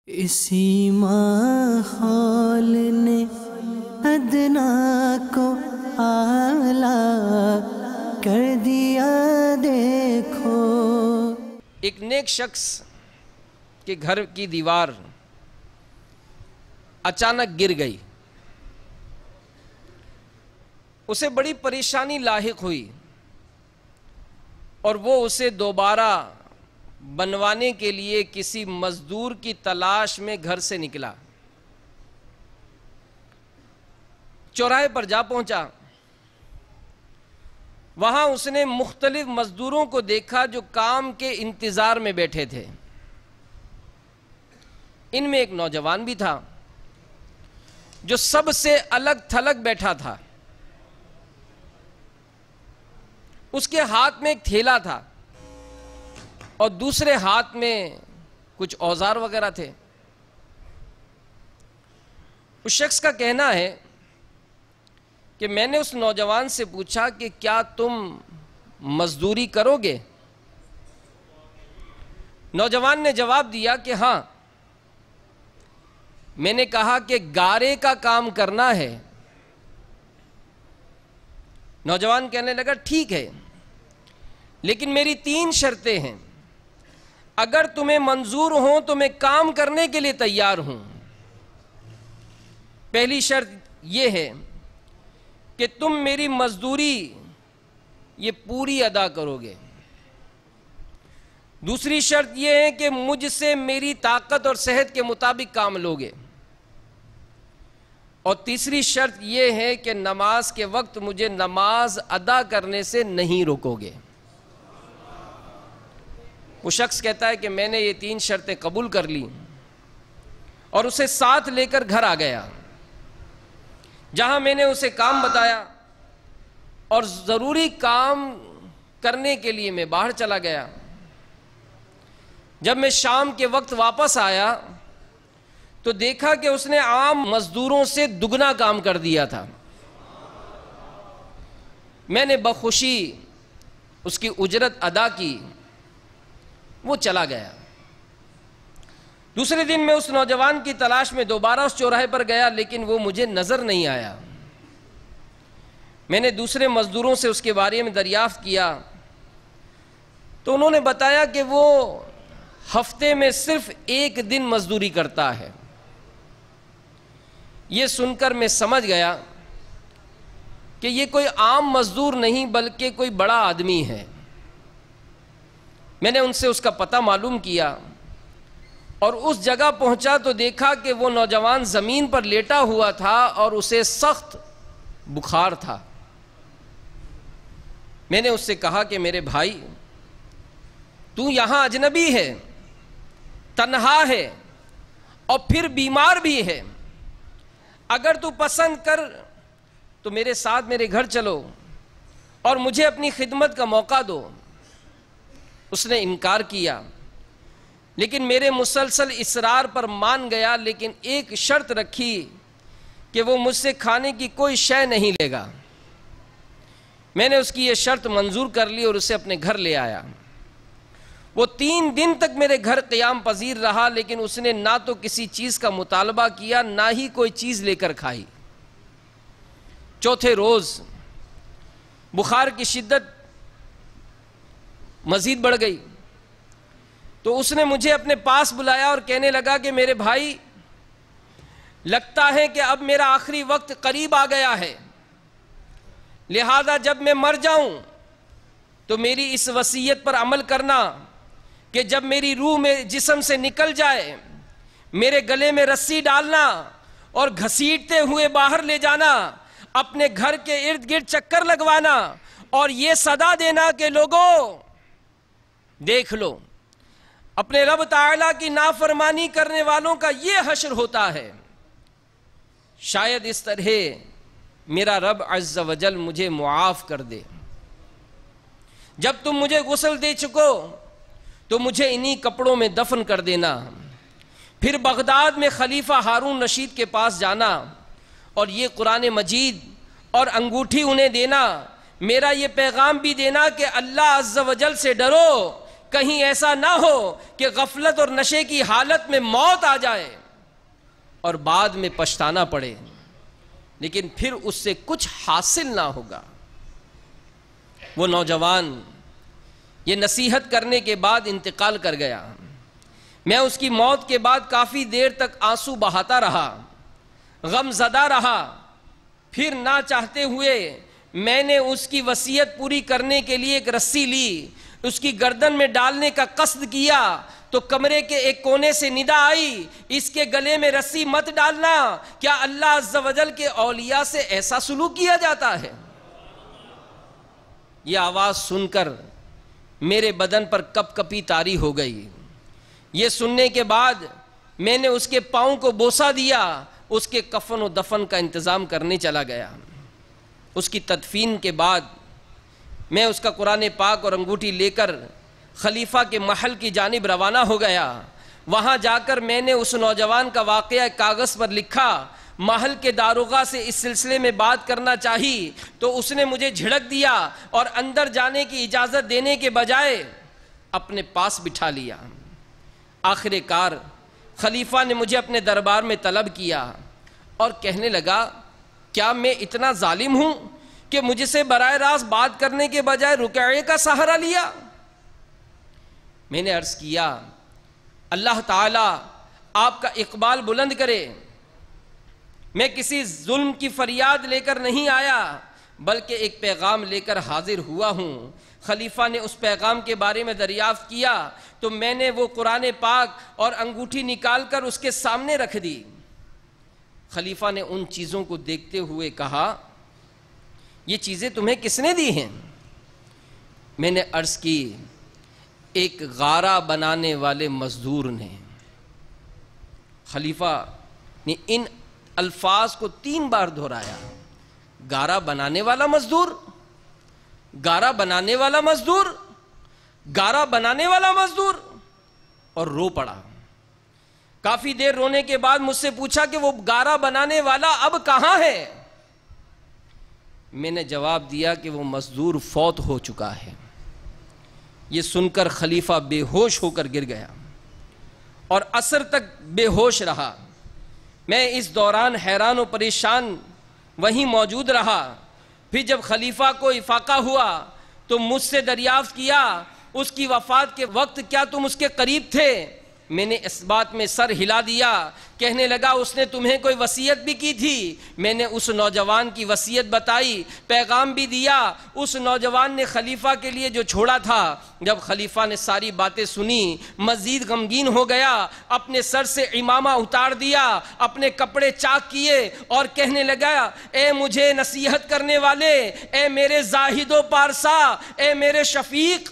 اسی ماحول نے ادنا کو اعلیٰ کر دیا دیکھو۔ ایک نیک شخص کے گھر کی دیوار اچانک گر گئی، اسے بڑی پریشانی لاحق ہوئی اور وہ اسے دوبارہ بنوانے کے لیے کسی مزدور کی تلاش میں گھر سے نکلا۔ چوراہے پر جا پہنچا، وہاں اس نے مختلف مزدوروں کو دیکھا جو کام کے انتظار میں بیٹھے تھے۔ ان میں ایک نوجوان بھی تھا جو سب سے الگ تھلگ بیٹھا تھا۔ اس کے ہاتھ میں ایک تھیلا تھا اور دوسرے ہاتھ میں کچھ اوزار وغیرہ تھے۔ اس شخص کا کہنا ہے کہ میں نے اس نوجوان سے پوچھا کہ کیا تم مزدوری کرو گے؟ نوجوان نے جواب دیا کہ ہاں۔ میں نے کہا کہ گارے کا کام کرنا ہے۔ نوجوان کہنے لگا ٹھیک ہے، لیکن میری 3 شرطیں ہیں۔ اگر تمہیں منظور ہوں تو میں کام کرنے کے لیے تیار ہوں۔ پہلی شرط یہ ہے کہ تم میری مزدوری یہ پوری ادا کرو گے۔ دوسری شرط یہ ہے کہ مجھ سے میری طاقت اور صحت کے مطابق کام لوگے۔ اور تیسری شرط یہ ہے کہ نماز کے وقت مجھے نماز ادا کرنے سے نہیں روکو گے۔ وہ شخص کہتا ہے کہ میں نے یہ 3 شرطیں قبول کر لی اور اسے ساتھ لے کر گھر آ گیا، جہاں میں نے اسے کام بتایا اور ضروری کام کرنے کے لیے میں باہر چلا گیا۔ جب میں شام کے وقت واپس آیا تو دیکھا کہ اس نے عام مزدوروں سے دگنا کام کر دیا تھا۔ میں نے بخوشی اس کی اجرت ادا کی، وہ چلا گیا۔ دوسرے دن میں اس نوجوان کی تلاش میں دوبارہ اس چوراہے پر گیا، لیکن وہ مجھے نظر نہیں آیا۔ میں نے دوسرے مزدوروں سے اس کے بارے میں دریافت کیا تو انہوں نے بتایا کہ وہ ہفتے میں صرف 1 دن مزدوری کرتا ہے۔ یہ سن کر میں سمجھ گیا کہ یہ کوئی عام مزدور نہیں بلکہ کوئی بڑا آدمی ہے۔ میں نے ان سے اس کا پتہ معلوم کیا اور اس جگہ پہنچا تو دیکھا کہ وہ نوجوان زمین پر لیٹا ہوا تھا اور اسے سخت بخار تھا۔ میں نے اس سے کہا کہ میرے بھائی، تو یہاں اجنبی ہے، تنہا ہے اور پھر بیمار بھی ہے۔ اگر تو پسند کر تو میرے ساتھ میرے گھر چلو اور مجھے اپنی خدمت کا موقع دو۔ اس نے انکار کیا، لیکن میرے مسلسل اصرار پر مان گیا، لیکن ایک شرط رکھی کہ وہ مجھ سے کھانے کی کوئی شے نہیں لے گا۔ میں نے اس کی یہ شرط منظور کر لی اور اسے اپنے گھر لے آیا۔ وہ 3 دن تک میرے گھر قیام پذیر رہا، لیکن اس نے نہ تو کسی چیز کا مطالبہ کیا نہ ہی کوئی چیز لے کر کھائی۔ چوتھے روز بخار کی شدت مزید بڑھ گئی تو اس نے مجھے اپنے پاس بلایا اور کہنے لگا کہ میرے بھائی، لگتا ہے کہ اب میرا آخری وقت قریب آ گیا ہے، لہذا جب میں مر جاؤں تو میری اس وصیت پر عمل کرنا کہ جب میری روح میں جسم سے نکل جائے میرے گلے میں رسی ڈالنا اور گھسیٹتے ہوئے باہر لے جانا، اپنے گھر کے ارد گرد چکر لگوانا اور یہ صدا دینا کہ لوگوں دیکھ لو، اپنے رب تعالیٰ کی نافرمانی کرنے والوں کا یہ حشر ہوتا ہے۔ شاید اس طرح میرا رب عز و جل مجھے معاف کر دے۔ جب تم مجھے غسل دے چکو تو مجھے انہی کپڑوں میں دفن کر دینا، پھر بغداد میں خلیفہ ہارون رشید کے پاس جانا اور یہ قرآن مجید اور انگوٹھی انہیں دینا، میرا یہ پیغام بھی دینا کہ اللہ عز و جل سے ڈرو کہیں ایسا نہ ہو کہ غفلت اور نشے کی حالت میں موت آ جائے اور بعد میں پچھتانا پڑے، لیکن پھر اس سے کچھ حاصل نہ ہوگا۔ وہ نوجوان یہ نصیحت کرنے کے بعد انتقال کر گیا۔ میں اس کی موت کے بعد کافی دیر تک آنسو بہاتا رہا، غم زدہ رہا۔ پھر نہ چاہتے ہوئے میں نے اس کی وصیت پوری کرنے کے لیے ایک رسی لی، اس کی گردن میں ڈالنے کا قصد کیا تو کمرے کے ایک کونے سے ندا آئی، اس کے گلے میں رسی مت ڈالنا، کیا اللہ عز و جل کے اولیاء سے ایسا سلوک کیا جاتا ہے؟ یہ آواز سن کر میرے بدن پر کپ کپی طاری ہو گئی۔ یہ سننے کے بعد میں نے اس کے پاؤں کو بوسہ دیا، اس کے کفن و دفن کا انتظام کرنے چلا گیا۔ اس کی تدفین کے بعد میں اس کا قرآن پاک اور انگوٹھی لے کر خلیفہ کے محل کی جانب روانہ ہو گیا۔ وہاں جا کر میں نے اس نوجوان کا واقعہ کاغذ پر لکھا۔ محل کے داروغہ سے اس سلسلے میں بات کرنا چاہی تو اس نے مجھے جھڑک دیا اور اندر جانے کی اجازت دینے کے بجائے اپنے پاس بٹھا لیا۔ آخر کار خلیفہ نے مجھے اپنے دربار میں طلب کیا اور کہنے لگا، کیا میں اتنا ظالم ہوں کہ مجھ سے براہ راست بات کرنے کے بجائے رقیہ کا سہارا لیا؟ میں نے عرض کیا، اللہ تعالیٰ آپ کا اقبال بلند کرے، میں کسی ظلم کی فریاد لے کر نہیں آیا بلکہ ایک پیغام لے کر حاضر ہوا ہوں۔ خلیفہ نے اس پیغام کے بارے میں دریافت کیا تو میں نے وہ قرآن پاک اور انگوٹھی نکال کر اس کے سامنے رکھ دی۔ خلیفہ نے ان چیزوں کو دیکھتے ہوئے کہا، یہ چیزیں تمہیں کس نے دی ہیں؟ میں نے عرض کی، ایک غارہ بنانے والے مزدور نے۔ خلیفہ نے ان الفاظ کو 3 بار دہرایا، گارہ بنانے والا مزدور، گارہ بنانے والا مزدور، گارہ بنانے والا مزدور، اور رو پڑا۔ کافی دیر رونے کے بعد مجھ سے پوچھا کہ وہ گارہ بنانے والا اب کہاں ہے؟ میں نے جواب دیا کہ وہ مزدور فوت ہو چکا ہے۔ یہ سن کر خلیفہ بے ہوش ہو کر گر گیا اور عصر تک بے ہوش رہا۔ میں اس دوران حیران و پریشان وہیں موجود رہا۔ پھر جب خلیفہ کو افاقہ ہوا تو مجھ سے دریافت کیا، اس کی وفات کے وقت کیا تم اس کے قریب تھے؟ میں نے اس بات میں سر ہلا دیا۔ کہنے لگا، اس نے تمہیں کوئی وصیت بھی کی تھی؟ میں نے اس نوجوان کی وصیت بتائی، پیغام بھی دیا۔ اس نوجوان نے خلیفہ کے لیے جو چھوڑا تھا، جب خلیفہ نے ساری باتیں سنی مزید غمگین ہو گیا، اپنے سر سے عمامہ اتار دیا، اپنے کپڑے چاک کیے اور کہنے لگا، اے مجھے نصیحت کرنے والے، اے میرے زاہد و پارسا، اے میرے شفیق۔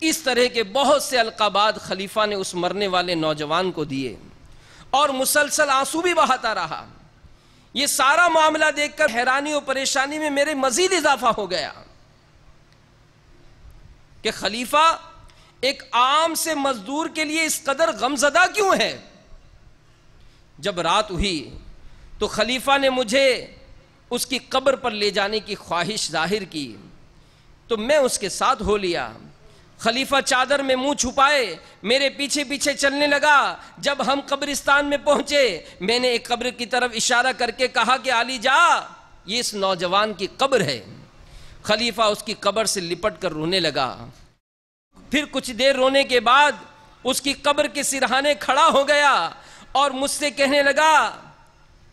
اس طرح کے بہت سے القابات خلیفہ نے اس مرنے والے نوجوان کو دیے اور مسلسل آنسو بھی بہاتا رہا۔ یہ سارا معاملہ دیکھ کر حیرانی و پریشانی میں میرے مزید اضافہ ہو گیا کہ خلیفہ ایک عام سے مزدور کے لیے اس قدر غمزدہ کیوں ہے؟ جب رات ہوئی تو خلیفہ نے مجھے اس کی قبر پر لے جانے کی خواہش ظاہر کی تو میں اس کے ساتھ ہو لیا۔ خلیفہ چادر میں منہ چھپائے میرے پیچھے پیچھے چلنے لگا۔ جب ہم قبرستان میں پہنچے میں نے ایک قبر کی طرف اشارہ کر کے کہا کہ علی جا، یہ اس نوجوان کی قبر ہے۔ خلیفہ اس کی قبر سے لپٹ کر رونے لگا۔ پھر کچھ دیر رونے کے بعد اس کی قبر کے سرہانے کھڑا ہو گیا اور مجھ سے کہنے لگا،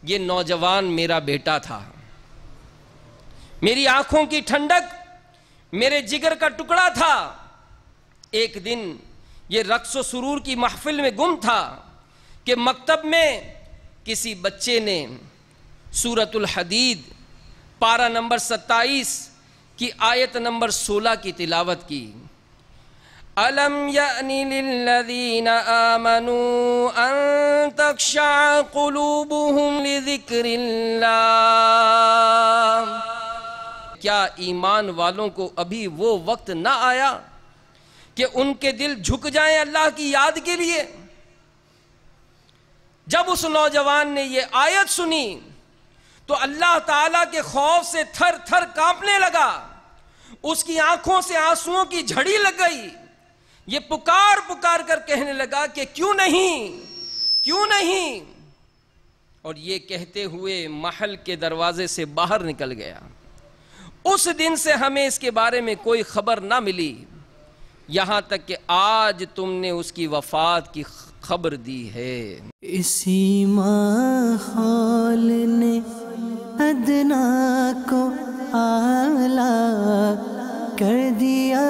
یہ نوجوان میرا بیٹا تھا، میری آنکھوں کی ٹھنڈک، میرے جگر کا ٹکڑا تھا۔ ایک دن یہ رقص و سرور کی محفل میں گم تھا کہ مکتب میں کسی بچے نے سورۃ الحدید پارہ نمبر 27 کی آیت نمبر 16 کی تلاوت کی۔ أَلَمْ يَأْنِ لِلَّذِينَ آمَنُوا أَن تَخْشَعَ قُلُوبُهُمْ لِذِكْرِ اللَّهِ، کیا ایمان والوں کو ابھی وہ وقت نہ آیا کہ ان کے دل جھک جائیں اللہ کی یاد کے لیے؟ جب اس نوجوان نے یہ آیت سنی تو اللہ تعالیٰ کے خوف سے تھر تھر کانپنے لگا، اس کی آنکھوں سے آنسوؤں کی جھڑی لگ گئی۔ یہ پکار پکار کر کہنے لگا کہ کیوں نہیں، کیوں نہیں، اور یہ کہتے ہوئے محل کے دروازے سے باہر نکل گیا۔ اس دن سے ہمیں اس کے بارے میں کوئی خبر نہ ملی، یہاں تک کہ آج تم نے اس کی وفات کی خبر دی ہے۔ اسی ماحول نے ادنا کو اعلیٰ کر دیا